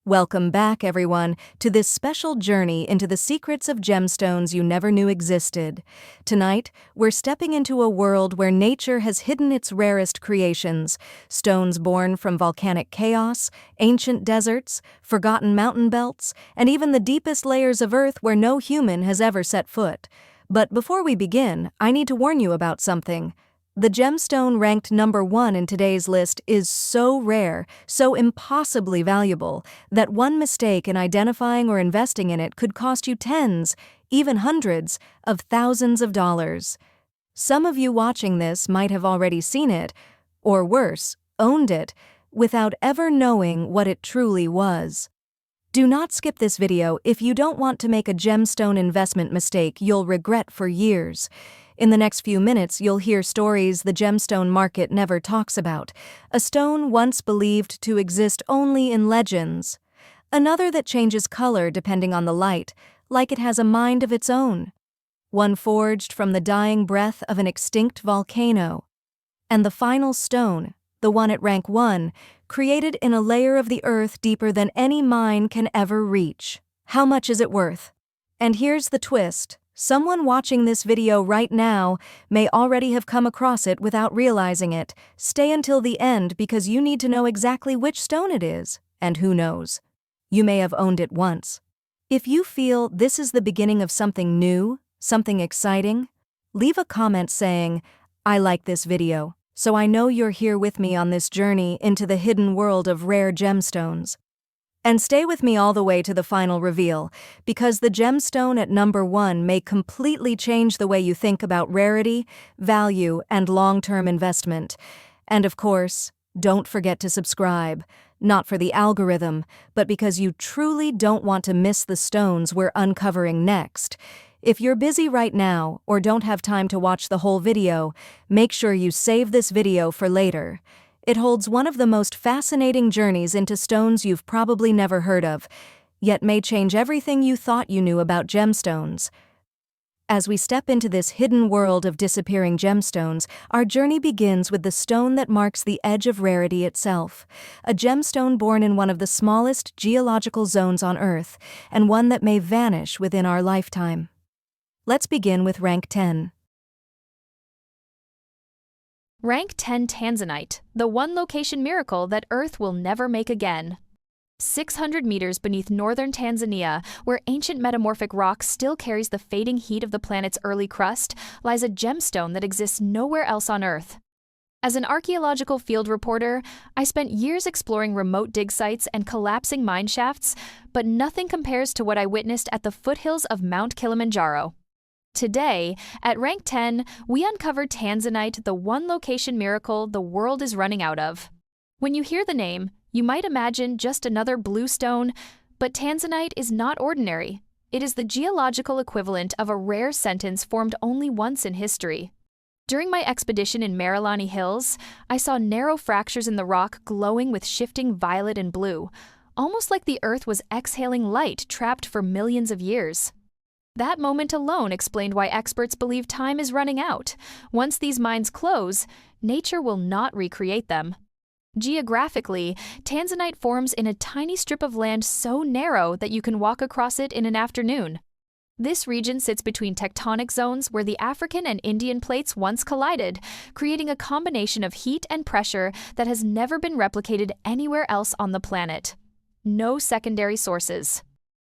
Welcome back, everyone, to this special journey into the secrets of gemstones you never knew existed. Tonight, we're stepping into a world where nature has hidden its rarest creations, stones born from volcanic chaos, ancient deserts, forgotten mountain belts, and even the deepest layers of earth where no human has ever set foot. But before we begin, I need to warn you about something. The gemstone ranked number 1 in today's list is so rare, so impossibly valuable, that one mistake in identifying or investing in it could cost you tens, even hundreds, of thousands of dollars. Some of you watching this might have already seen it, or worse, owned it, without ever knowing what it truly was. Do not skip this video if you don't want to make a gemstone investment mistake you'll regret for years. In the next few minutes, you'll hear stories the gemstone market never talks about. A stone once believed to exist only in legends. Another that changes color depending on the light, like it has a mind of its own. One forged from the dying breath of an extinct volcano. And the final stone, the one at rank 1, created in a layer of the earth deeper than any mine can ever reach. How much is it worth? And here's the twist. Someone watching this video right now may already have come across it without realizing it. Stay until the end because you need to know exactly which stone it is, and who knows, you may have owned it once. If you feel this is the beginning of something new, something exciting, leave a comment saying, "I like this video," so I know you're here with me on this journey into the hidden world of rare gemstones. And stay with me all the way to the final reveal, because the gemstone at number 1 may completely change the way you think about rarity, value, and long-term investment. And of course, don't forget to subscribe, not for the algorithm, but because you truly don't want to miss the stones we're uncovering next. If you're busy right now or don't have time to watch the whole video, make sure you save this video for later. It holds one of the most fascinating journeys into stones you've probably never heard of, yet may change everything you thought you knew about gemstones. As we step into this hidden world of disappearing gemstones, our journey begins with the stone that marks the edge of rarity itself, a gemstone born in one of the smallest geological zones on Earth, and one that may vanish within our lifetime. Let's begin with rank 10. Rank 10 Tanzanite, the one location miracle that Earth will never make again. 600 meters beneath northern Tanzania, where ancient metamorphic rock still carries the fading heat of the planet's early crust, lies a gemstone that exists nowhere else on Earth. As an archaeological field reporter, I spent years exploring remote dig sites and collapsing mine shafts, but nothing compares to what I witnessed at the foothills of Mount Kilimanjaro. Today, at rank 10, we uncovered Tanzanite, the one location miracle the world is running out of. When you hear the name, you might imagine just another blue stone, but Tanzanite is not ordinary. It is the geological equivalent of a rare sentence formed only once in history. During my expedition in Marilani Hills, I saw narrow fractures in the rock glowing with shifting violet and blue, almost like the Earth was exhaling light trapped for millions of years. That moment alone explained why experts believe time is running out. Once these mines close, nature will not recreate them. Geographically, Tanzanite forms in a tiny strip of land so narrow that you can walk across it in an afternoon. This region sits between tectonic zones where the African and Indian plates once collided, creating a combination of heat and pressure that has never been replicated anywhere else on the planet. No secondary sources.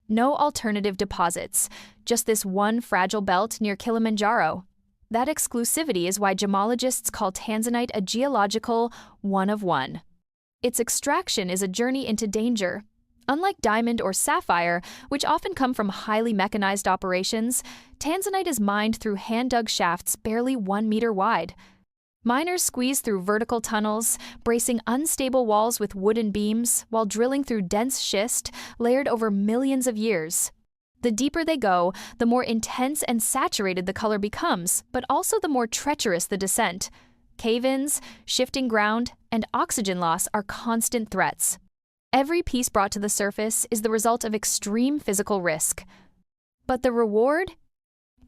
No alternative deposits, just this one fragile belt near Kilimanjaro. That exclusivity is why gemologists call Tanzanite a geological one of one. Its extraction is a journey into danger. Unlike diamond or sapphire, which often come from highly mechanized operations, Tanzanite is mined through hand-dug shafts barely 1 meter wide. Miners squeeze through vertical tunnels, bracing unstable walls with wooden beams, while drilling through dense schist layered over millions of years. The deeper they go, the more intense and saturated the color becomes, but also the more treacherous the descent. Cave-ins, shifting ground, and oxygen loss are constant threats. Every piece brought to the surface is the result of extreme physical risk. But the reward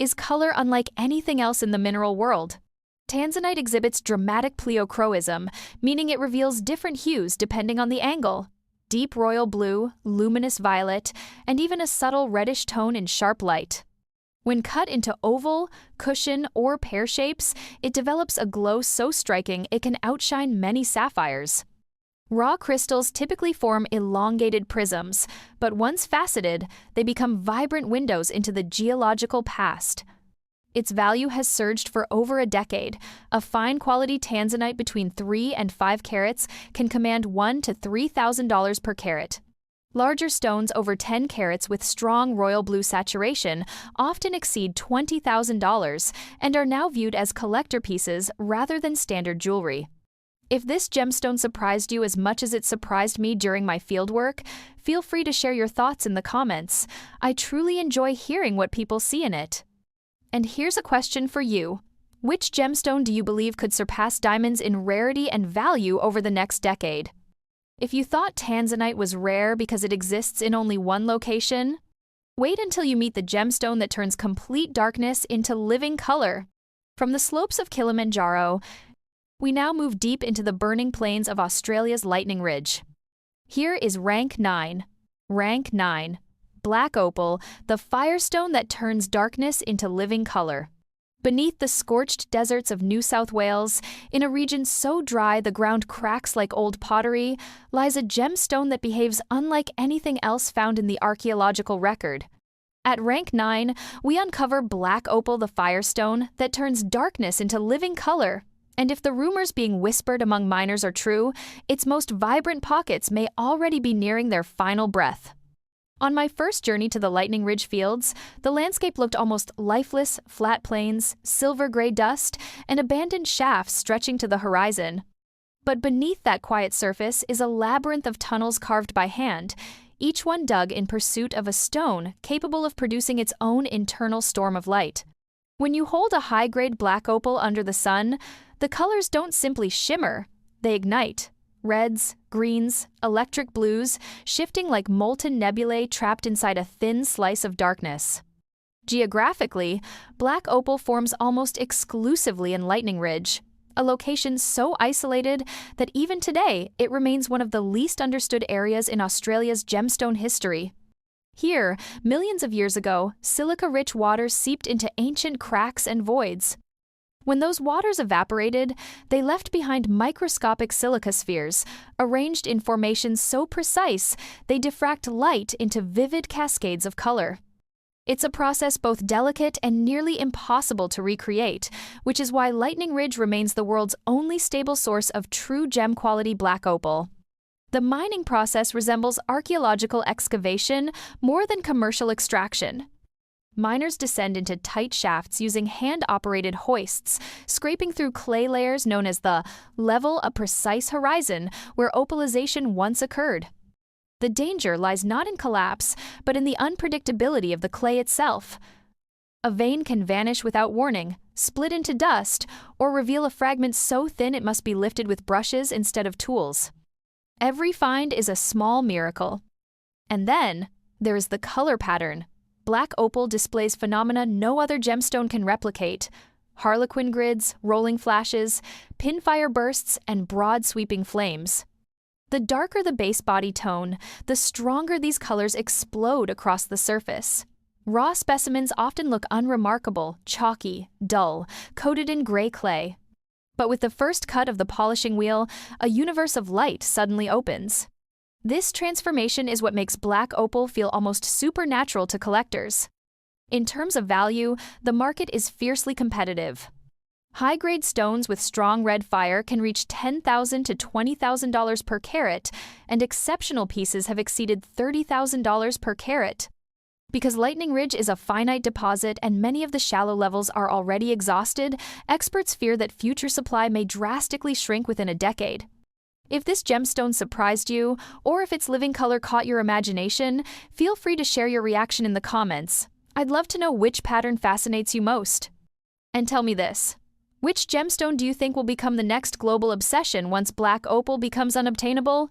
is color unlike anything else in the mineral world. Tanzanite exhibits dramatic pleochroism, meaning it reveals different hues depending on the angle. deep royal blue, luminous violet, and even a subtle reddish tone in sharp light. When cut into oval, cushion, or pear shapes, it develops a glow so striking it can outshine many sapphires. Raw crystals typically form elongated prisms, but once faceted, they become vibrant windows into the geological past. Its value has surged for over a decade. A fine-quality Tanzanite between 3 and 5 carats can command $1,000 to $3,000 per carat. Larger stones over 10 carats with strong royal blue saturation often exceed $20,000 and are now viewed as collector pieces rather than standard jewelry. If this gemstone surprised you as much as it surprised me during my fieldwork, feel free to share your thoughts in the comments. I truly enjoy hearing what people see in it. And here's a question for you. Which gemstone do you believe could surpass diamonds in rarity and value over the next decade? If you thought Tanzanite was rare because it exists in only one location, wait until you meet the gemstone that turns complete darkness into living color. From the slopes of Kilimanjaro, we now move deep into the burning plains of Australia's Lightning Ridge. Here is Rank 9. Rank 9. Black opal, the firestone that turns darkness into living color. Beneath the scorched deserts of New South Wales, in a region so dry the ground cracks like old pottery, lies a gemstone that behaves unlike anything else found in the archaeological record. At Rank 9, we uncover black opal, the firestone that turns darkness into living color. And if the rumors being whispered among miners are true, its most vibrant pockets may already be nearing their final breath. On my first journey to the Lightning Ridge fields, the landscape looked almost lifeless: flat plains, silver-gray dust, and abandoned shafts stretching to the horizon. But beneath that quiet surface is a labyrinth of tunnels carved by hand, each one dug in pursuit of a stone capable of producing its own internal storm of light. When you hold a high-grade black opal under the sun, the colors don't simply shimmer, they ignite. Reds, greens, electric blues, shifting like molten nebulae trapped inside a thin slice of darkness. Geographically, black opal forms almost exclusively in Lightning Ridge, a location so isolated that even today it remains one of the least understood areas in Australia's gemstone history. Here, millions of years ago, silica-rich waters seeped into ancient cracks and voids. When those waters evaporated, they left behind microscopic silica spheres, arranged in formations so precise they diffract light into vivid cascades of color. It's a process both delicate and nearly impossible to recreate, which is why Lightning Ridge remains the world's only stable source of true gem-quality black opal. The mining process resembles archaeological excavation more than commercial extraction. Miners descend into tight shafts using hand-operated hoists, scraping through clay layers known as the level, a precise horizon where opalization once occurred. The danger lies not in collapse, but in the unpredictability of the clay itself. A vein can vanish without warning, split into dust, or reveal a fragment so thin it must be lifted with brushes instead of tools. Every find is a small miracle. And then, there is the color pattern. Black opal displays phenomena no other gemstone can replicate: harlequin grids, rolling flashes, pinfire bursts, and broad sweeping flames. The darker the base body tone, the stronger these colors explode across the surface. Raw specimens often look unremarkable, chalky, dull, coated in gray clay. But with the first cut of the polishing wheel, a universe of light suddenly opens. This transformation is what makes black opal feel almost supernatural to collectors. In terms of value, the market is fiercely competitive. High-grade stones with strong red fire can reach $10,000 to $20,000 per carat, and exceptional pieces have exceeded $30,000 per carat. Because Lightning Ridge is a finite deposit and many of the shallow levels are already exhausted, experts fear that future supply may drastically shrink within a decade. If this gemstone surprised you, or if its living color caught your imagination, feel free to share your reaction in the comments. I'd love to know which pattern fascinates you most. And tell me this: which gemstone do you think will become the next global obsession once black opal becomes unobtainable?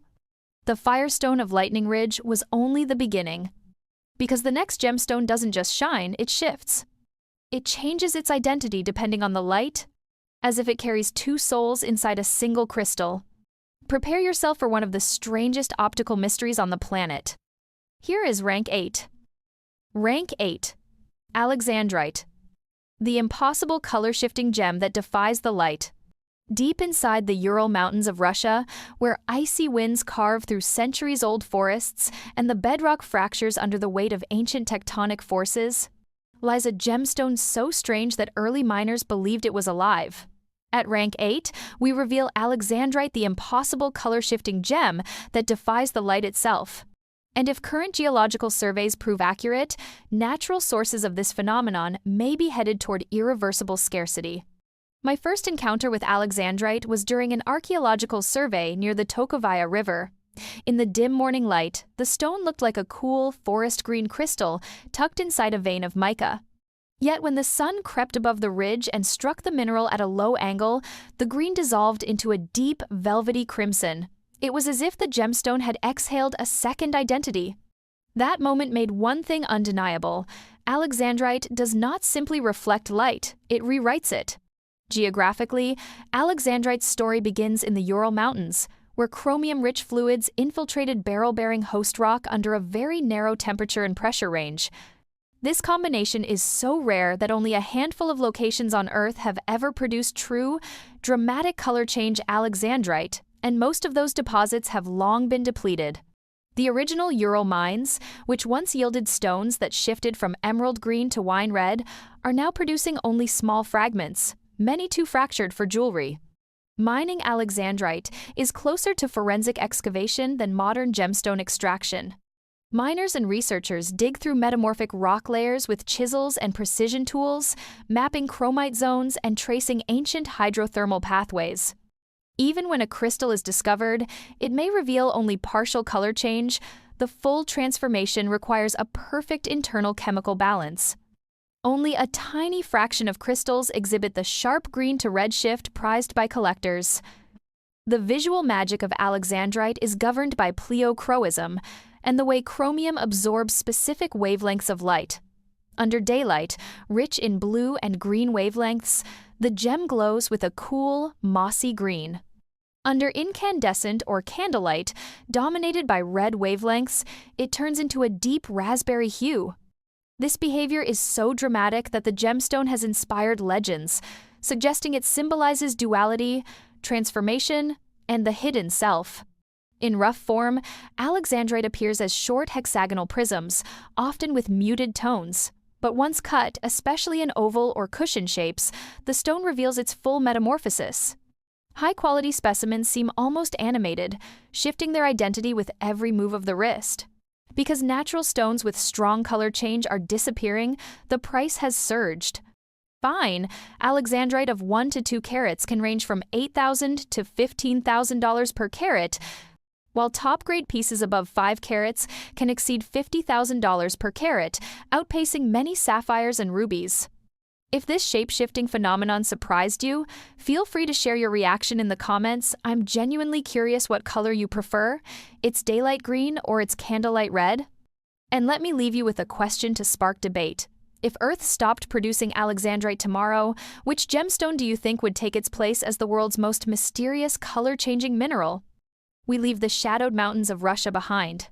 The Firestone of Lightning Ridge was only the beginning. Because the next gemstone doesn't just shine, it shifts. It changes its identity depending on the light, as if it carries two souls inside a single crystal. Prepare yourself for one of the strangest optical mysteries on the planet. Here is rank 8. Rank 8. Alexandrite. The impossible color-shifting gem that defies the light. Deep inside the Ural Mountains of Russia, where icy winds carve through centuries-old forests and the bedrock fractures under the weight of ancient tectonic forces, lies a gemstone so strange that early miners believed it was alive. At rank 8, we reveal Alexandrite, the impossible color-shifting gem that defies the light itself. And if current geological surveys prove accurate, natural sources of this phenomenon may be headed toward irreversible scarcity. My first encounter with Alexandrite was during an archaeological survey near the Taaffeite River. In the dim morning light, the stone looked like a cool, forest-green crystal tucked inside a vein of mica. Yet when the sun crept above the ridge and struck the mineral at a low angle, the green dissolved into a deep, velvety crimson. It was as if the gemstone had exhaled a second identity. That moment made one thing undeniable. Alexandrite does not simply reflect light, it rewrites it. Geographically, Alexandrite's story begins in the Ural Mountains, where chromium-rich fluids infiltrated beryl-bearing host rock under a very narrow temperature and pressure range. This combination is so rare that only a handful of locations on Earth have ever produced true, dramatic color change Alexandrite, and most of those deposits have long been depleted. The original Ural mines, which once yielded stones that shifted from emerald green to wine red, are now producing only small fragments, many too fractured for jewelry. Mining Alexandrite is closer to forensic excavation than modern gemstone extraction. Miners and researchers dig through metamorphic rock layers with chisels and precision tools, mapping chromite zones and tracing ancient hydrothermal pathways. Even when a crystal is discovered, it may reveal only partial color change. The full transformation requires a perfect internal chemical balance. Only a tiny fraction of crystals exhibit the sharp green to red shift prized by collectors. The visual magic of Alexandrite is governed by pleochroism, and the way chromium absorbs specific wavelengths of light. Under daylight, rich in blue and green wavelengths, the gem glows with a cool, mossy green. Under incandescent or candlelight, dominated by red wavelengths, it turns into a deep raspberry hue. This behavior is so dramatic that the gemstone has inspired legends, suggesting it symbolizes duality, transformation, and the hidden self. In rough form, Alexandrite appears as short hexagonal prisms, often with muted tones. But once cut, especially in oval or cushion shapes, the stone reveals its full metamorphosis. High-quality specimens seem almost animated, shifting their identity with every move of the wrist. Because natural stones with strong color change are disappearing, the price has surged. Fine, Alexandrite of 1 to 2 carats can range from $8,000 to $15,000 per carat, while top-grade pieces above 5 carats can exceed $50,000 per carat, outpacing many sapphires and rubies. If this shape-shifting phenomenon surprised you, feel free to share your reaction in the comments. I'm genuinely curious what color you prefer, its daylight green or its candlelight red. And let me leave you with a question to spark debate. If Earth stopped producing Alexandrite tomorrow, which gemstone do you think would take its place as the world's most mysterious color-changing mineral? We leave the shadowed mountains of Russia behind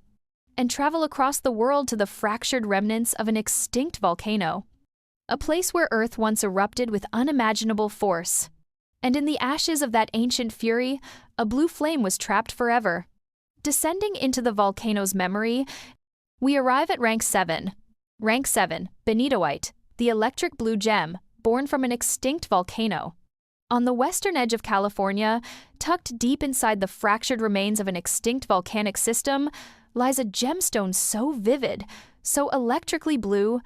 and travel across the world to the fractured remnants of an extinct volcano. A place where Earth once erupted with unimaginable force. And in the ashes of that ancient fury, a blue flame was trapped forever. Descending into the volcano's memory, we arrive at rank 7. Rank 7, Benitoite, the electric blue gem, born from an extinct volcano. On the western edge of California, tucked deep inside the fractured remains of an extinct volcanic system, lies a gemstone so vivid, so electrically blue,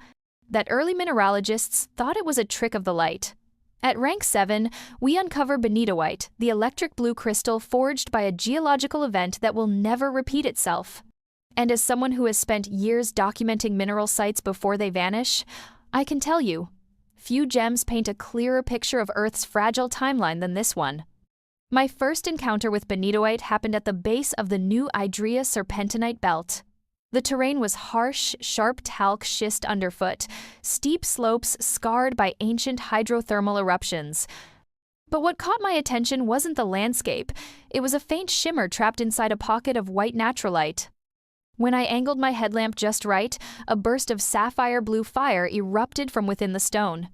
that early mineralogists thought it was a trick of the light. At rank 7, we uncover Benitoite, the electric blue crystal forged by a geological event that will never repeat itself. And as someone who has spent years documenting mineral sites before they vanish, I can tell you, few gems paint a clearer picture of Earth's fragile timeline than this one. My first encounter with Benitoite happened at the base of the New Idria Serpentinite belt. The terrain was harsh, sharp talc schist underfoot, steep slopes scarred by ancient hydrothermal eruptions. But what caught my attention wasn't the landscape, it was a faint shimmer trapped inside a pocket of white naturalite. When I angled my headlamp just right, a burst of sapphire blue fire erupted from within the stone.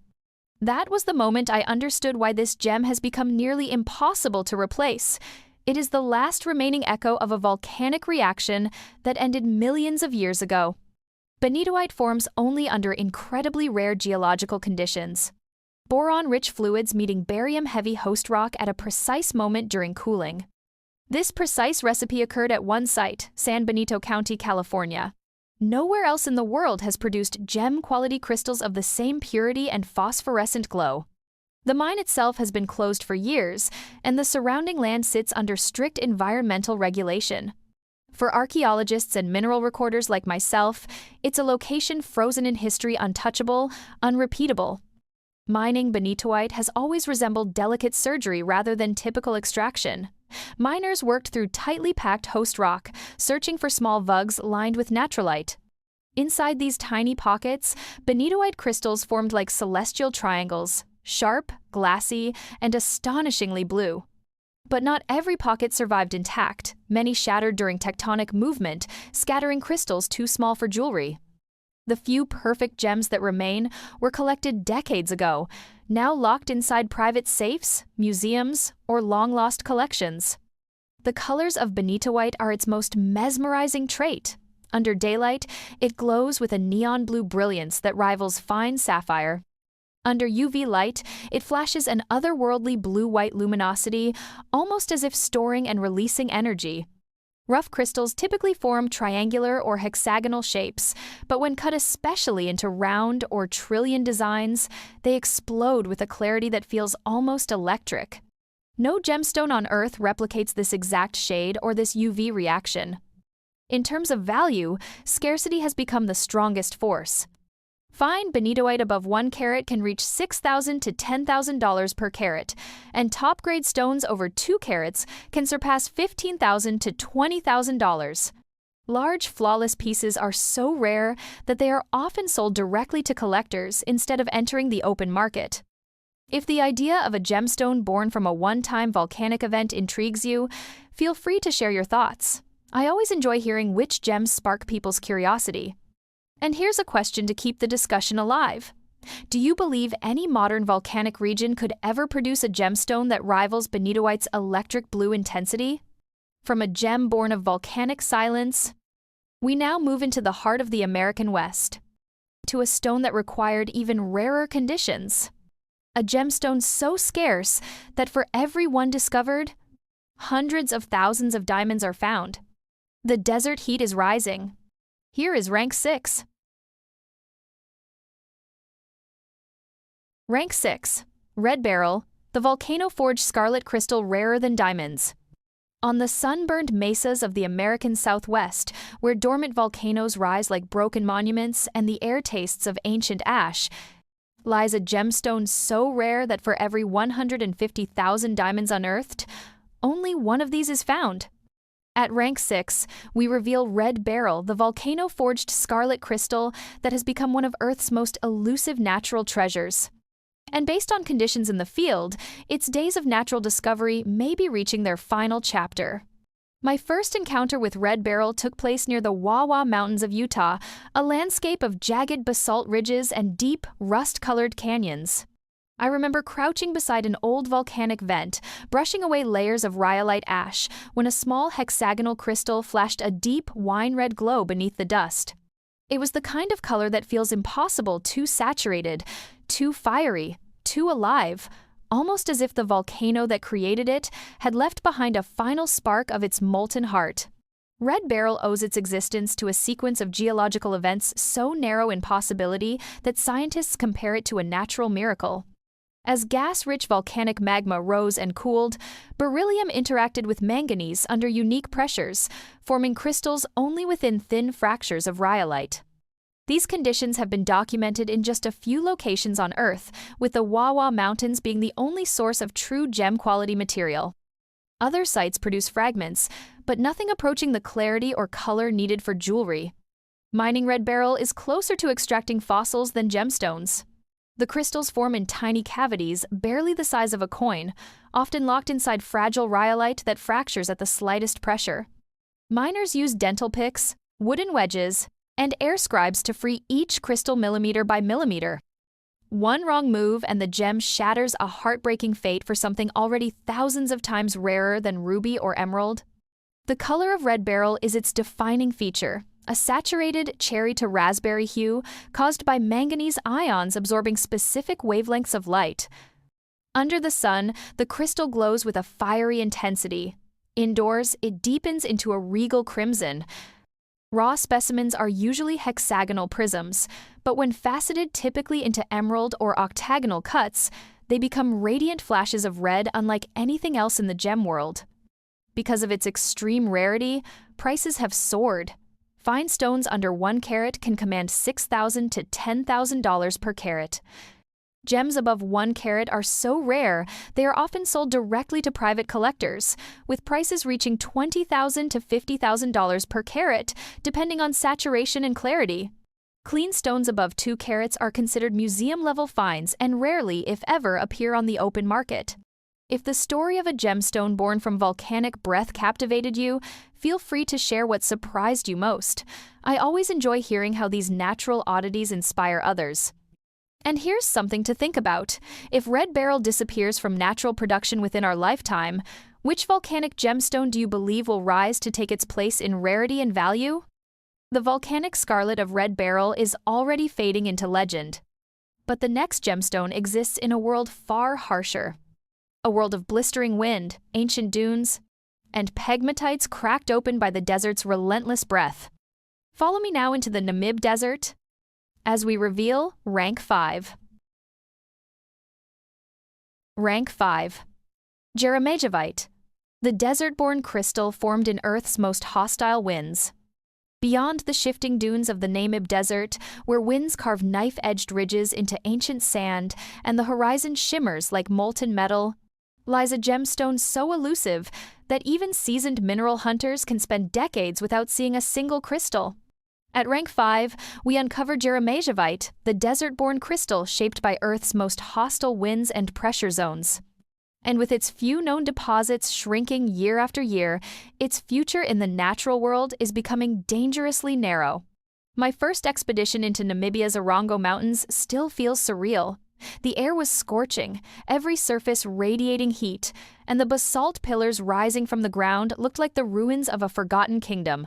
That was the moment I understood why this gem has become nearly impossible to replace. It is the last remaining echo of a volcanic reaction that ended millions of years ago. Benitoite forms only under incredibly rare geological conditions. Boron-rich fluids meeting barium-heavy host rock at a precise moment during cooling. This precise recipe occurred at one site, San Benito County, California. Nowhere else in the world has produced gem-quality crystals of the same purity and phosphorescent glow. The mine itself has been closed for years, and the surrounding land sits under strict environmental regulation. For archaeologists and mineral recorders like myself, it's a location frozen in history, untouchable, unrepeatable. Mining benitoite has always resembled delicate surgery rather than typical extraction. Miners worked through tightly packed host rock, searching for small vugs lined with naturalite. Inside these tiny pockets, benitoite crystals formed like celestial triangles, sharp, glassy, and astonishingly blue. But not every pocket survived intact. Many shattered during tectonic movement, scattering crystals too small for jewelry. The few perfect gems that remain were collected decades ago, now locked inside private safes, museums, or long-lost collections. The colors of benitoite are its most mesmerizing trait. Under daylight, it glows with a neon blue brilliance that rivals fine sapphire. Under UV light, it flashes an otherworldly blue-white luminosity, almost as if storing and releasing energy. Rough crystals typically form triangular or hexagonal shapes, but when cut especially into round or trillion designs, they explode with a clarity that feels almost electric. No gemstone on Earth replicates this exact shade or this UV reaction. In terms of value, scarcity has become the strongest force. Fine benitoite above 1 carat can reach $6,000 to $10,000 per carat, and top-grade stones over 2 carats can surpass $15,000 to $20,000. Large, flawless pieces are so rare that they are often sold directly to collectors instead of entering the open market. If the idea of a gemstone born from a one-time volcanic event intrigues you, feel free to share your thoughts. I always enjoy hearing which gems spark people's curiosity. And here's a question to keep the discussion alive. Do you believe any modern volcanic region could ever produce a gemstone that rivals benitoite's electric blue intensity? From a gem born of volcanic silence, we now move into the heart of the American West, to a stone that required even rarer conditions. A gemstone so scarce that for every one discovered, hundreds of thousands of diamonds are found. The desert heat is rising. Here is rank 6. Rank 6. Red beryl, the volcano-forged scarlet crystal rarer than diamonds. On the sunburned mesas of the American Southwest, where dormant volcanoes rise like broken monuments and the air tastes of ancient ash, lies a gemstone so rare that for every 150,000 diamonds unearthed, only one of these is found. At rank 6, we reveal red beryl, the volcano-forged scarlet crystal that has become one of Earth's most elusive natural treasures. And based on conditions in the field, its days of natural discovery may be reaching their final chapter. My first encounter with red beryl took place near the Wawa Mountains of Utah, a landscape of jagged basalt ridges and deep, rust-colored canyons. I remember crouching beside an old volcanic vent, brushing away layers of rhyolite ash, when a small hexagonal crystal flashed a deep, wine-red glow beneath the dust. It was the kind of color that feels impossible, too saturated, too fiery, too alive, almost as if the volcano that created it had left behind a final spark of its molten heart. Red beryl owes its existence to a sequence of geological events so narrow in possibility that scientists compare it to a natural miracle. As gas-rich volcanic magma rose and cooled, beryllium interacted with manganese under unique pressures, forming crystals only within thin fractures of rhyolite. These conditions have been documented in just a few locations on Earth, with the Wawa Mountains being the only source of true gem-quality material. Other sites produce fragments, but nothing approaching the clarity or color needed for jewelry. Mining red beryl is closer to extracting fossils than gemstones. The crystals form in tiny cavities, barely the size of a coin, often locked inside fragile rhyolite that fractures at the slightest pressure. Miners use dental picks, wooden wedges, and air scribes to free each crystal millimeter by millimeter. One wrong move and the gem shatters, a heartbreaking fate for something already thousands of times rarer than ruby or emerald. The color of red beryl is its defining feature, a saturated cherry to raspberry hue caused by manganese ions absorbing specific wavelengths of light. Under the sun, the crystal glows with a fiery intensity. Indoors, it deepens into a regal crimson. Raw specimens are usually hexagonal prisms, but when faceted typically into emerald or octagonal cuts, they become radiant flashes of red unlike anything else in the gem world. Because of its extreme rarity, prices have soared. Fine stones under 1 carat can command $6,000 to $10,000 per carat. Gems above 1 carat are so rare, they are often sold directly to private collectors, with prices reaching $20,000 to $50,000 per carat, depending on saturation and clarity. Clean stones above 2 carats are considered museum-level finds and rarely, if ever, appear on the open market. If the story of a gemstone born from volcanic breath captivated you, feel free to share what surprised you most. I always enjoy hearing how these natural oddities inspire others. And here's something to think about. If red beryl disappears from natural production within our lifetime, which volcanic gemstone do you believe will rise to take its place in rarity and value? The volcanic scarlet of red beryl is already fading into legend. But the next gemstone exists in a world far harsher. A world of blistering wind, ancient dunes, and pegmatites cracked open by the desert's relentless breath. Follow me now into the Namib Desert as we reveal Rank 5. Rank 5. Jeremejevite, the desert-born crystal formed in Earth's most hostile winds. Beyond the shifting dunes of the Namib Desert, where winds carve knife-edged ridges into ancient sand and the horizon shimmers like molten metal, lies a gemstone so elusive that even seasoned mineral hunters can spend decades without seeing a single crystal. At Rank 5, we uncover Jeremejevite, the desert-born crystal shaped by Earth's most hostile winds and pressure zones. And with its few known deposits shrinking year after year, its future in the natural world is becoming dangerously narrow. My first expedition into Namibia's Orongo Mountains still feels surreal. The air was scorching, every surface radiating heat, and the basalt pillars rising from the ground looked like the ruins of a forgotten kingdom.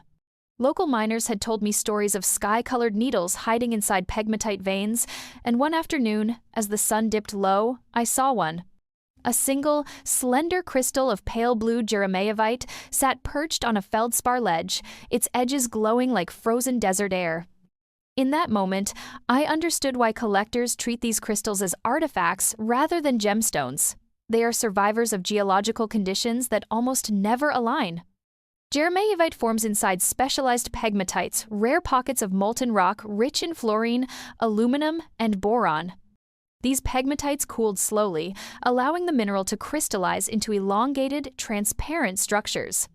Local miners had told me stories of sky-colored needles hiding inside pegmatite veins, and one afternoon, as the sun dipped low, I saw one. A single, slender crystal of pale blue Jeremejevite sat perched on a feldspar ledge, its edges glowing like frozen desert air. In that moment, I understood why collectors treat these crystals as artifacts rather than gemstones. They are survivors of geological conditions that almost never align. Jeremejevite forms inside specialized pegmatites, rare pockets of molten rock rich in fluorine, aluminum, and boron. These pegmatites cooled slowly, allowing the mineral to crystallize into elongated, transparent structures.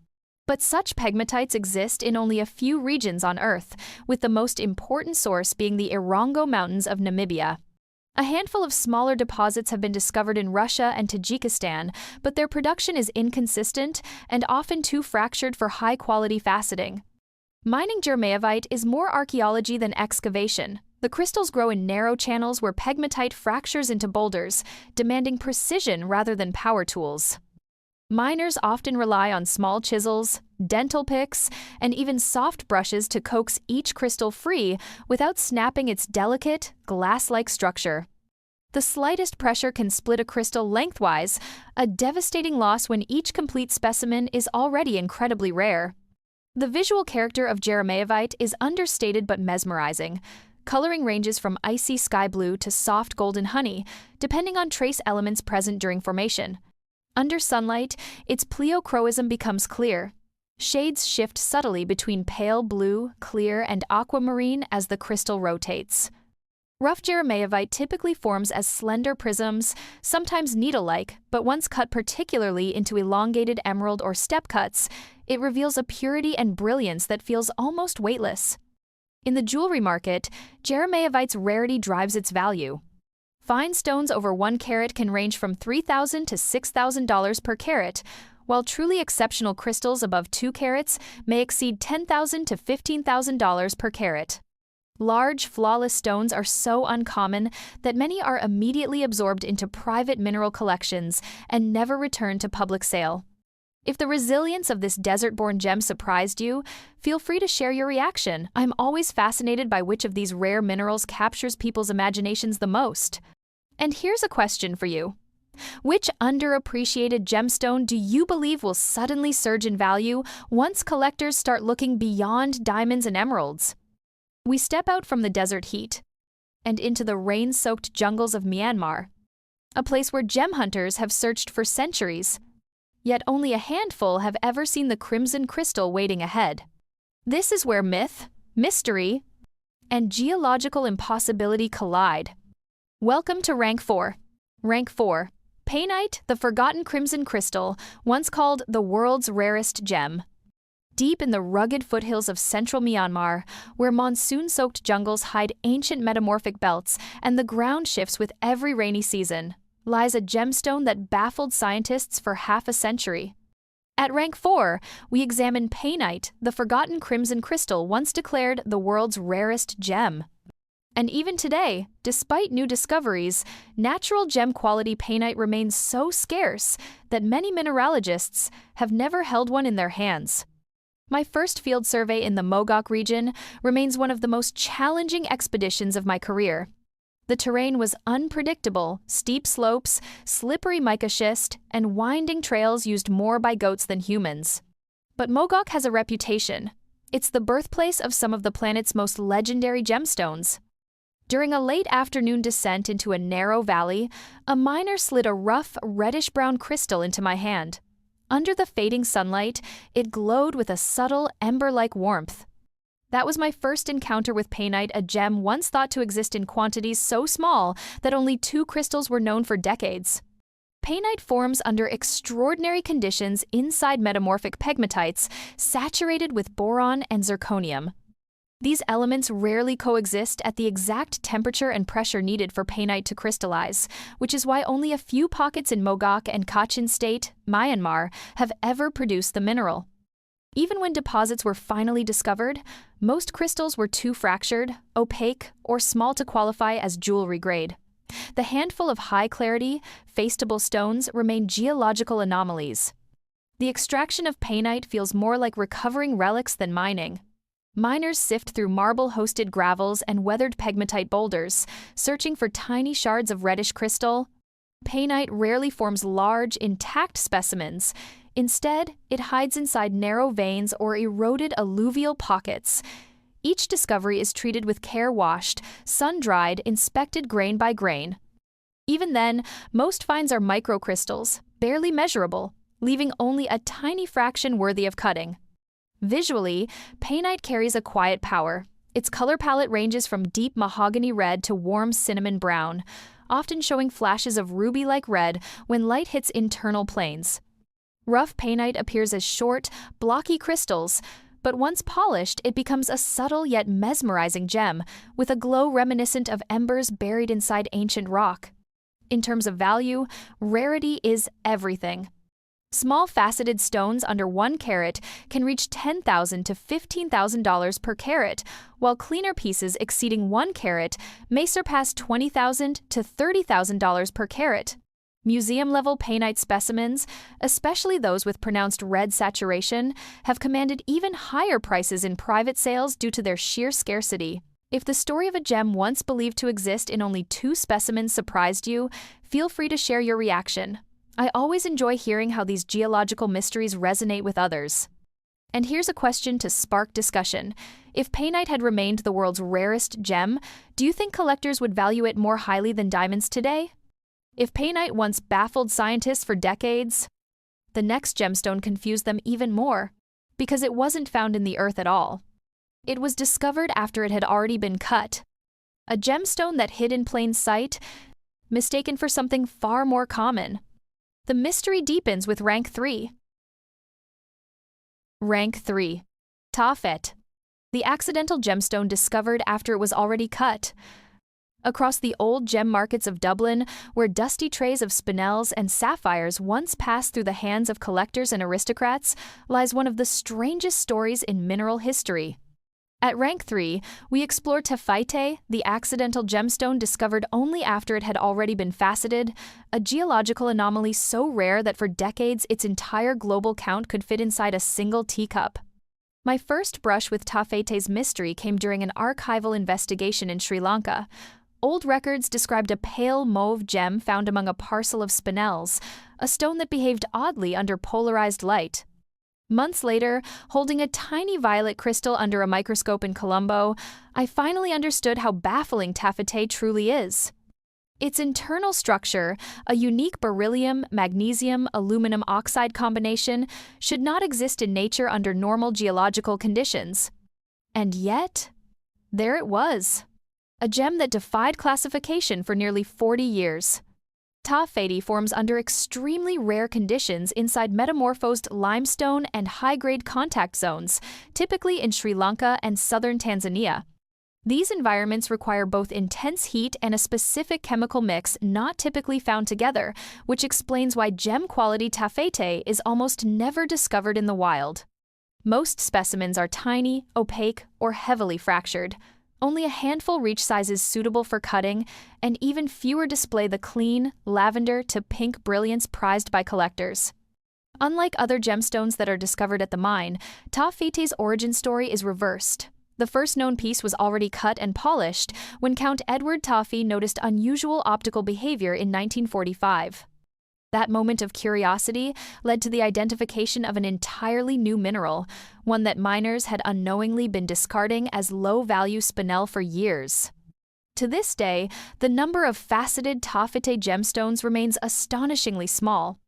But such pegmatites exist in only a few regions on Earth, with the most important source being the Orongo Mountains of Namibia. A handful of smaller deposits have been discovered in Russia and Tajikistan, but their production is inconsistent and often too fractured for high-quality faceting. Mining Jeremejevite is more archaeology than excavation. The crystals grow in narrow channels where pegmatite fractures into boulders, demanding precision rather than power tools. Miners often rely on small chisels, dental picks, and even soft brushes to coax each crystal free without snapping its delicate, glass-like structure. The slightest pressure can split a crystal lengthwise, a devastating loss when each complete specimen is already incredibly rare. The visual character of Jeremejevite is understated but mesmerizing. Coloring ranges from icy sky blue to soft golden honey, depending on trace elements present during formation. Under sunlight, its pleochroism becomes clear. Shades shift subtly between pale blue, clear, and aquamarine as the crystal rotates. Rough Jeremejevite typically forms as slender prisms, sometimes needle-like, but once cut particularly into elongated emerald or step cuts, it reveals a purity and brilliance that feels almost weightless. In the jewelry market, Jeremejevite's rarity drives its value. Fine stones over 1 carat can range from $3,000 to $6,000 per carat, while truly exceptional crystals above 2 carats may exceed $10,000 to $15,000 per carat. Large, flawless stones are so uncommon that many are immediately absorbed into private mineral collections and never return to public sale. If the resilience of this desert-born gem surprised you, feel free to share your reaction. I'm always fascinated by which of these rare minerals captures people's imaginations the most. And here's a question for you. Which underappreciated gemstone do you believe will suddenly surge in value once collectors start looking beyond diamonds and emeralds? We step out from the desert heat and into the rain-soaked jungles of Myanmar, a place where gem hunters have searched for centuries. Yet only a handful have ever seen the crimson crystal waiting ahead. This is where myth, mystery, and geological impossibility collide. Welcome to Rank 4. Rank 4. Painite, the forgotten crimson crystal, once called the world's rarest gem. Deep in the rugged foothills of central Myanmar, where monsoon-soaked jungles hide ancient metamorphic belts and the ground shifts with every rainy season, lies a gemstone that baffled scientists for half a century. At Rank 4, we examine Painite, the forgotten crimson crystal once declared the world's rarest gem. And even today, despite new discoveries, natural gem-quality painite remains so scarce that many mineralogists have never held one in their hands. My first field survey in the Mogok region remains one of the most challenging expeditions of my career. The terrain was unpredictable, steep slopes, slippery mica schist, and winding trails used more by goats than humans. But Mogok has a reputation. It's the birthplace of some of the planet's most legendary gemstones. During a late afternoon descent into a narrow valley, a miner slid a rough, reddish-brown crystal into my hand. Under the fading sunlight, it glowed with a subtle, ember-like warmth. That was my first encounter with painite, a gem once thought to exist in quantities so small that only 2 crystals were known for decades. Painite forms under extraordinary conditions inside metamorphic pegmatites, saturated with boron and zirconium. These elements rarely coexist at the exact temperature and pressure needed for painite to crystallize, which is why only a few pockets in Mogok and Kachin State, Myanmar, have ever produced the mineral. Even when deposits were finally discovered, most crystals were too fractured, opaque, or small to qualify as jewelry grade. The handful of high-clarity, faceable stones remain geological anomalies. The extraction of painite feels more like recovering relics than mining. Miners sift through marble-hosted gravels and weathered pegmatite boulders, searching for tiny shards of reddish crystal. Painite rarely forms large, intact specimens. Instead, it hides inside narrow veins or eroded alluvial pockets. Each discovery is treated with care, washed, sun-dried, inspected grain by grain. Even then, most finds are microcrystals, barely measurable, leaving only a tiny fraction worthy of cutting. Visually, painite carries a quiet power. Its color palette ranges from deep mahogany red to warm cinnamon brown, often showing flashes of ruby-like red when light hits internal planes. Rough painite appears as short, blocky crystals, but once polished, it becomes a subtle yet mesmerizing gem, with a glow reminiscent of embers buried inside ancient rock. In terms of value, rarity is everything. Small faceted stones under 1 carat can reach $10,000 to $15,000 per carat, while cleaner pieces exceeding 1 carat may surpass $20,000 to $30,000 per carat. Museum-level painite specimens, especially those with pronounced red saturation, have commanded even higher prices in private sales due to their sheer scarcity. If the story of a gem once believed to exist in only 2 specimens surprised you, feel free to share your reaction. I always enjoy hearing how these geological mysteries resonate with others. And here's a question to spark discussion. If painite had remained the world's rarest gem, do you think collectors would value it more highly than diamonds today? If painite once baffled scientists for decades, the next gemstone confused them even more, because it wasn't found in the earth at all. It was discovered after it had already been cut. A gemstone that hid in plain sight, mistaken for something far more common. The mystery deepens with Rank 3. Rank 3. Taaffeite. The accidental gemstone discovered after it was already cut. Across the old gem markets of Dublin, where dusty trays of spinels and sapphires once passed through the hands of collectors and aristocrats, lies one of the strangest stories in mineral history. At rank 3, we explore Taaffeite, the accidental gemstone discovered only after it had already been faceted, a geological anomaly so rare that for decades its entire global count could fit inside a single teacup. My first brush with Taaffeite's mystery came during an archival investigation in Sri Lanka. Old records described a pale mauve gem found among a parcel of spinels, a stone that behaved oddly under polarized light. Months later, holding a tiny violet crystal under a microscope in Colombo, I finally understood how baffling Taaffeite truly is. Its internal structure, a unique beryllium-magnesium-aluminum oxide combination, should not exist in nature under normal geological conditions. And yet, there it was. A gem that defied classification for nearly 40 years. Taaffeite forms under extremely rare conditions inside metamorphosed limestone and high-grade contact zones, typically in Sri Lanka and southern Tanzania. These environments require both intense heat and a specific chemical mix not typically found together, which explains why gem-quality Taaffeite is almost never discovered in the wild. Most specimens are tiny, opaque, or heavily fractured. Only a handful reach sizes suitable for cutting, and even fewer display the clean, lavender to pink brilliance prized by collectors. Unlike other gemstones that are discovered at the mine, Taaffeite's origin story is reversed. The first known piece was already cut and polished when Count Edward Taaffeite noticed unusual optical behavior in 1945. That moment of curiosity led to the identification of an entirely new mineral, one that miners had unknowingly been discarding as low-value spinel for years. To this day, the number of faceted Taaffeite gemstones remains astonishingly small.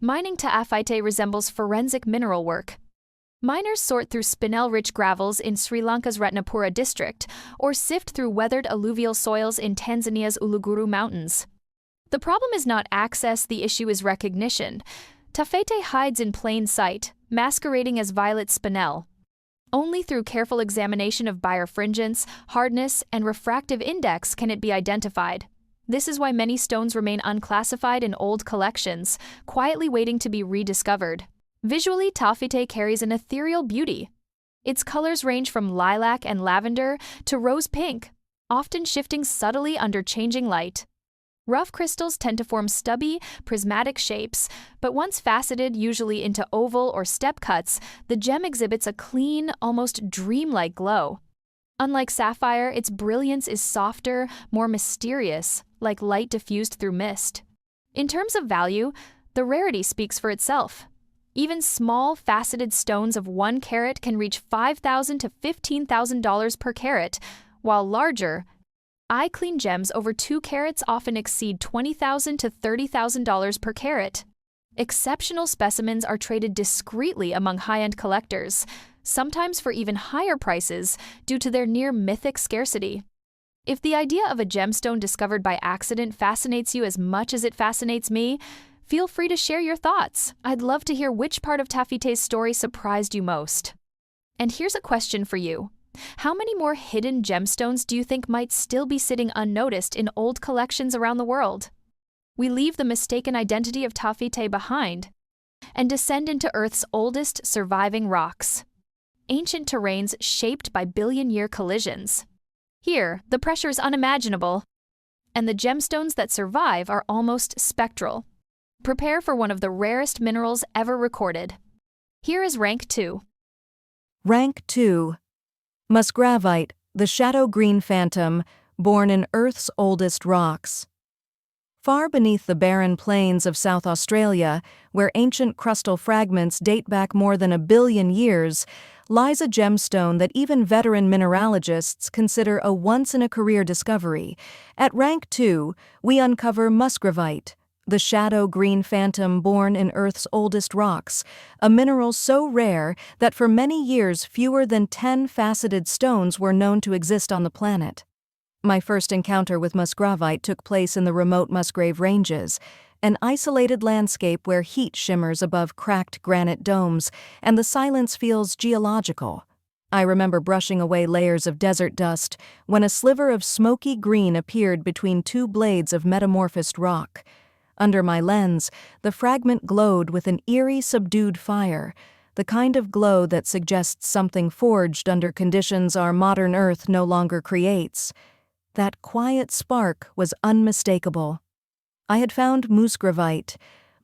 Mining Taaffeite resembles forensic mineral work. Miners sort through spinel-rich gravels in Sri Lanka's Ratnapura district, or sift through weathered alluvial soils in Tanzania's Uluguru Mountains. The problem is not access, the issue is recognition. Taaffeite hides in plain sight, masquerading as violet spinel. Only through careful examination of birefringence, hardness, and refractive index can it be identified. This is why many stones remain unclassified in old collections, quietly waiting to be rediscovered. Visually, Taaffeite carries an ethereal beauty. Its colors range from lilac and lavender to rose pink, often shifting subtly under changing light. Rough crystals tend to form stubby, prismatic shapes, but once faceted, usually into oval or step cuts, the gem exhibits a clean, almost dreamlike glow. Unlike sapphire, its brilliance is softer, more mysterious, like light diffused through mist. In terms of value, the rarity speaks for itself. Even small, faceted stones of 1 carat can reach $5,000 to $15,000 per carat, while larger, eye-clean gems over 2 carats often exceed $20,000 to $30,000 per carat. Exceptional specimens are traded discreetly among high-end collectors, sometimes for even higher prices due to their near-mythic scarcity. If the idea of a gemstone discovered by accident fascinates you as much as it fascinates me, feel free to share your thoughts. I'd love to hear which part of Taaffeite's story surprised you most. And here's a question for you. How many more hidden gemstones do you think might still be sitting unnoticed in old collections around the world? We leave the mistaken identity of Taaffeite behind and descend into Earth's oldest surviving rocks. Ancient terrains shaped by billion-year collisions. Here, the pressure is unimaginable, and the gemstones that survive are almost spectral. Prepare for one of the rarest minerals ever recorded. Here is rank 2. Rank 2. Musgravite, the shadow green phantom, born in Earth's oldest rocks. Far beneath the barren plains of South Australia, where ancient crustal fragments date back more than 1 billion years, lies a gemstone that even veteran mineralogists consider a once-in-a-career discovery. At rank 2, we uncover Musgravite, the shadow green phantom born in Earth's oldest rocks, a mineral so rare that for many years fewer than 10 faceted stones were known to exist on the planet. My first encounter with Musgravite took place in the remote Musgrave Ranges, an isolated landscape where heat shimmers above cracked granite domes and the silence feels geological. I remember brushing away layers of desert dust when a sliver of smoky green appeared between two blades of metamorphosed rock. Under my lens, the fragment glowed with an eerie, subdued fire, the kind of glow that suggests something forged under conditions our modern Earth no longer creates. That quiet spark was unmistakable. I had found Musgravite.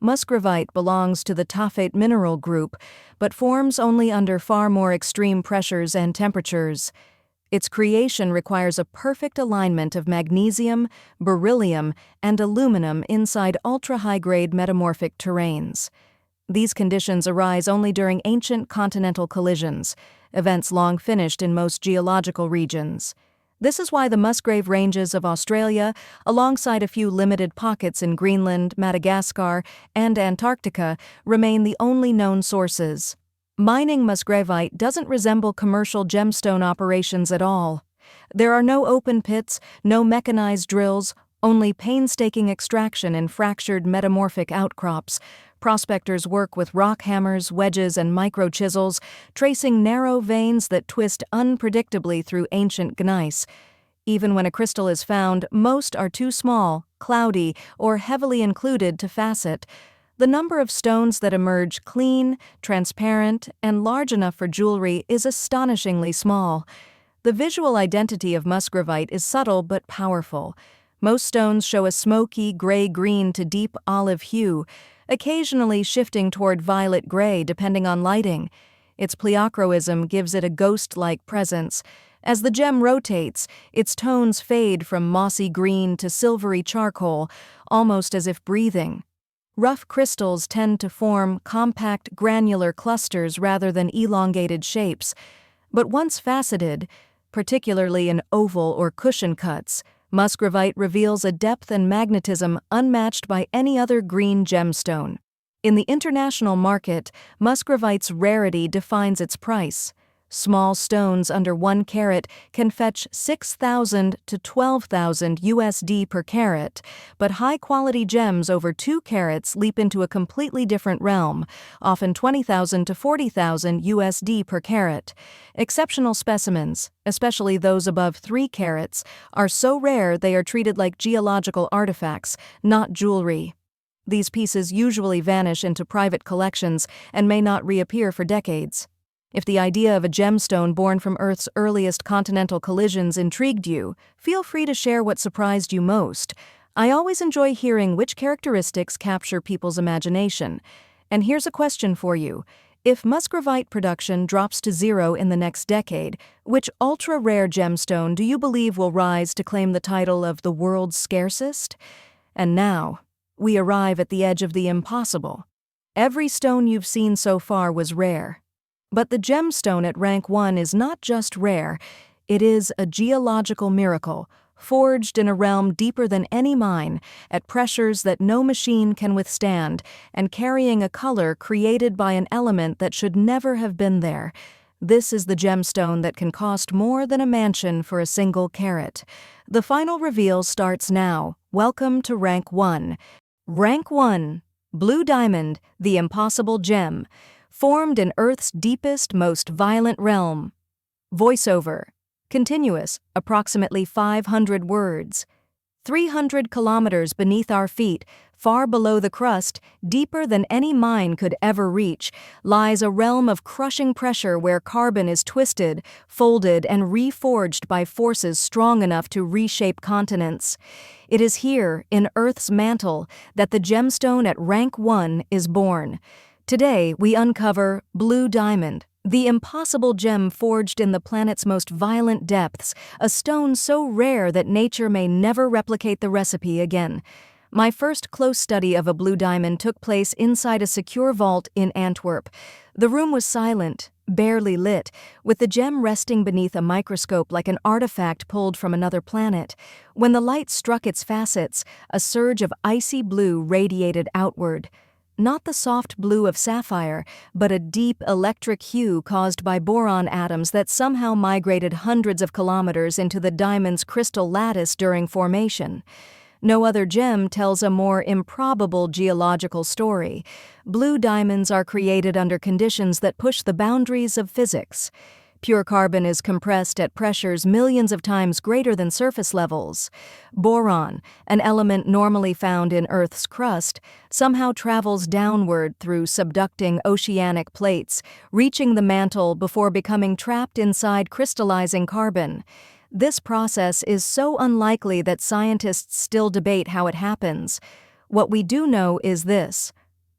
Musgravite belongs to the Taaffeite mineral group, but forms only under far more extreme pressures and temperatures. Its creation requires a perfect alignment of magnesium, beryllium, and aluminum inside ultra-high-grade metamorphic terrains. These conditions arise only during ancient continental collisions, events long finished in most geological regions. This is why the Musgrave Ranges of Australia, alongside a few limited pockets in Greenland, Madagascar, and Antarctica, remain the only known sources. Mining Musgravite doesn't resemble commercial gemstone operations at all. There are no open pits, no mechanized drills, only painstaking extraction in fractured metamorphic outcrops. Prospectors work with rock hammers, wedges, and micro-chisels, tracing narrow veins that twist unpredictably through ancient gneiss. Even when a crystal is found, most are too small, cloudy, or heavily included to facet. The number of stones that emerge clean, transparent, and large enough for jewelry is astonishingly small. The visual identity of Musgravite is subtle but powerful. Most stones show a smoky, gray-green to deep olive hue, occasionally shifting toward violet-gray depending on lighting. Its pleochroism gives it a ghost-like presence. As the gem rotates, its tones fade from mossy green to silvery charcoal, almost as if breathing. Rough crystals tend to form compact, granular clusters rather than elongated shapes. But once faceted, particularly in oval or cushion cuts, Musgravite reveals a depth and magnetism unmatched by any other green gemstone. In the international market, Musgravite's rarity defines its price. Small stones under 1 carat can fetch $6,000 to $12,000 USD per carat, but high-quality gems over 2 carats leap into a completely different realm, often $20,000 to $40,000 USD per carat. Exceptional specimens, especially those above 3 carats, are so rare they are treated like geological artifacts, not jewelry. These pieces usually vanish into private collections and may not reappear for decades. If the idea of a gemstone born from Earth's earliest continental collisions intrigued you, feel free to share what surprised you most. I always enjoy hearing which characteristics capture people's imagination. And here's a question for you. If Musgravite production drops to zero in the next decade, which ultra-rare gemstone do you believe will rise to claim the title of the world's scarcest? And now, we arrive at the edge of the impossible. Every stone you've seen so far was rare. But the gemstone at rank 1 is not just rare, it is a geological miracle, forged in a realm deeper than any mine, at pressures that no machine can withstand, and carrying a color created by an element that should never have been there. This is the gemstone that can cost more than a mansion for a single carat. The final reveal starts now. Welcome to rank 1. Rank 1. Blue Diamond, the impossible gem. Formed in Earth's deepest, most violent realm. Voiceover. Continuous, approximately 500 words. 300 kilometers beneath our feet, far below the crust, deeper than any mine could ever reach, lies a realm of crushing pressure where carbon is twisted, folded, and reforged by forces strong enough to reshape continents. It is here, in Earth's mantle, that the gemstone at rank 1 is born. Today, we uncover Blue Diamond, the impossible gem forged in the planet's most violent depths, a stone so rare that nature may never replicate the recipe again. My first close study of a blue diamond took place inside a secure vault in Antwerp. The room was silent, barely lit, with the gem resting beneath a microscope like an artifact pulled from another planet. When the light struck its facets, a surge of icy blue radiated outward. Not the soft blue of sapphire, but a deep electric hue caused by boron atoms that somehow migrated hundreds of kilometers into the diamond's crystal lattice during formation. No other gem tells a more improbable geological story. Blue diamonds are created under conditions that push the boundaries of physics. Pure carbon is compressed at pressures millions of times greater than surface levels. Boron, an element normally found in Earth's crust, somehow travels downward through subducting oceanic plates, reaching the mantle before becoming trapped inside crystallizing carbon. This process is so unlikely that scientists still debate how it happens. What we do know is this.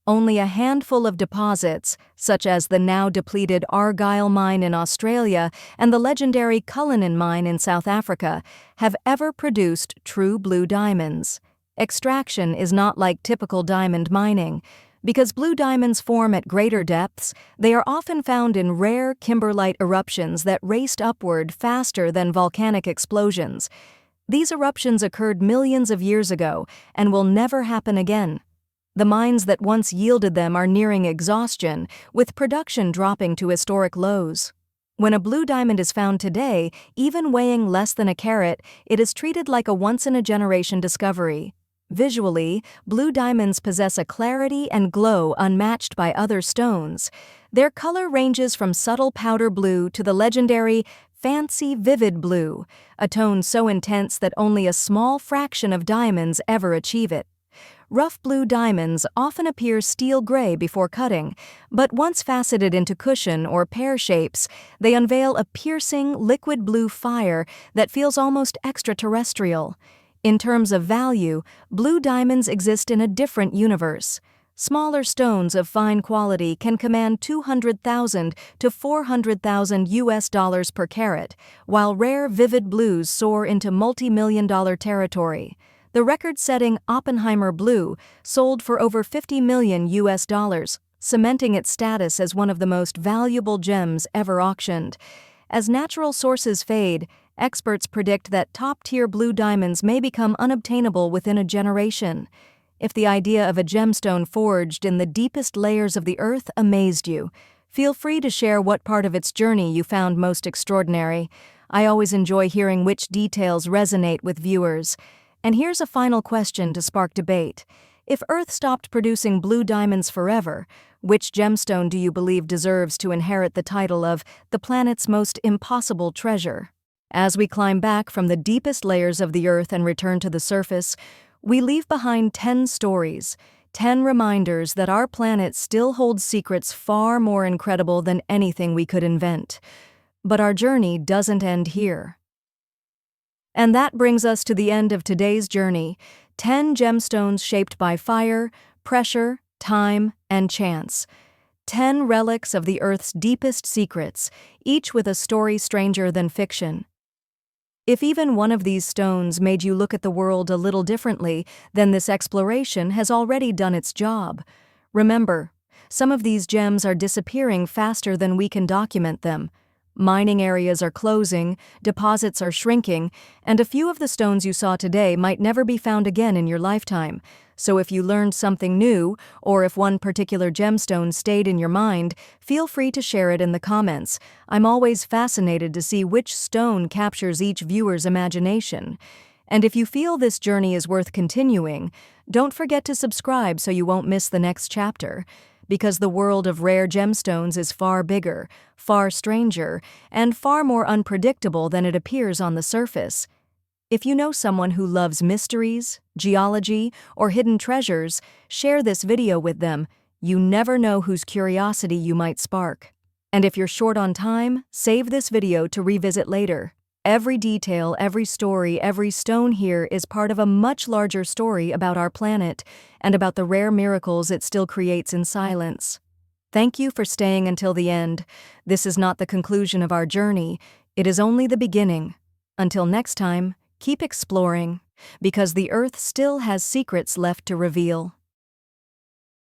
Only a handful of deposits, such as the now depleted Argyle mine in Australia and the legendary Cullinan mine in South Africa, have ever produced true blue diamonds. Extraction is not like typical diamond mining. Because blue diamonds form at greater depths, they are often found in rare kimberlite eruptions that raced upward faster than volcanic explosions. These eruptions occurred millions of years ago and will never happen again. The mines that once yielded them are nearing exhaustion, with production dropping to historic lows. When a blue diamond is found today, even weighing less than a carat, it is treated like a once-in-a-generation discovery. Visually, blue diamonds possess a clarity and glow unmatched by other stones. Their color ranges from subtle powder blue to the legendary fancy vivid blue, a tone so intense that only a small fraction of diamonds ever achieve it. Rough blue diamonds often appear steel gray before cutting, but once faceted into cushion or pear shapes, they unveil a piercing, liquid blue fire that feels almost extraterrestrial. In terms of value, blue diamonds exist in a different universe. Smaller stones of fine quality can command $200,000 to $400,000 per carat, while rare vivid blues soar into multi-million-dollar territory. The record-setting Oppenheimer blue sold for over $50 million, cementing its status as one of the most valuable gems ever auctioned. As natural sources fade, experts predict that top-tier blue diamonds may become unobtainable within a generation. If the idea of a gemstone forged in the deepest layers of the earth amazed you, feel free to share what part of its journey you found most extraordinary. I always enjoy hearing which details resonate with viewers. And here's a final question to spark debate. If Earth stopped producing blue diamonds forever, which gemstone do you believe deserves to inherit the title of the planet's most impossible treasure? As we climb back from the deepest layers of the Earth and return to the surface, we leave behind 10 stories, 10 reminders that our planet still holds secrets far more incredible than anything we could invent. But our journey doesn't end here. And that brings us to the end of today's journey, 10 gemstones shaped by fire, pressure, time, and chance. 10 relics of the Earth's deepest secrets, each with a story stranger than fiction. If even one of these stones made you look at the world a little differently, then this exploration has already done its job. Remember, some of these gems are disappearing faster than we can document them. Mining areas are closing, deposits are shrinking, and a few of the stones you saw today might never be found again in your lifetime. So if you learned something new, or if one particular gemstone stayed in your mind, feel free to share it in the comments. I'm always fascinated to see which stone captures each viewer's imagination. And if you feel this journey is worth continuing, don't forget to subscribe so you won't miss the next chapter. Because the world of rare gemstones is far bigger, far stranger, and far more unpredictable than it appears on the surface. If you know someone who loves mysteries, geology, or hidden treasures, share this video with them. You never know whose curiosity you might spark. And if you're short on time, save this video to revisit later. Every detail, every story, every stone here is part of a much larger story about our planet and about the rare miracles it still creates in silence. Thank you for staying until the end. This is not the conclusion of our journey. It is only the beginning. Until next time, keep exploring, because the Earth still has secrets left to reveal.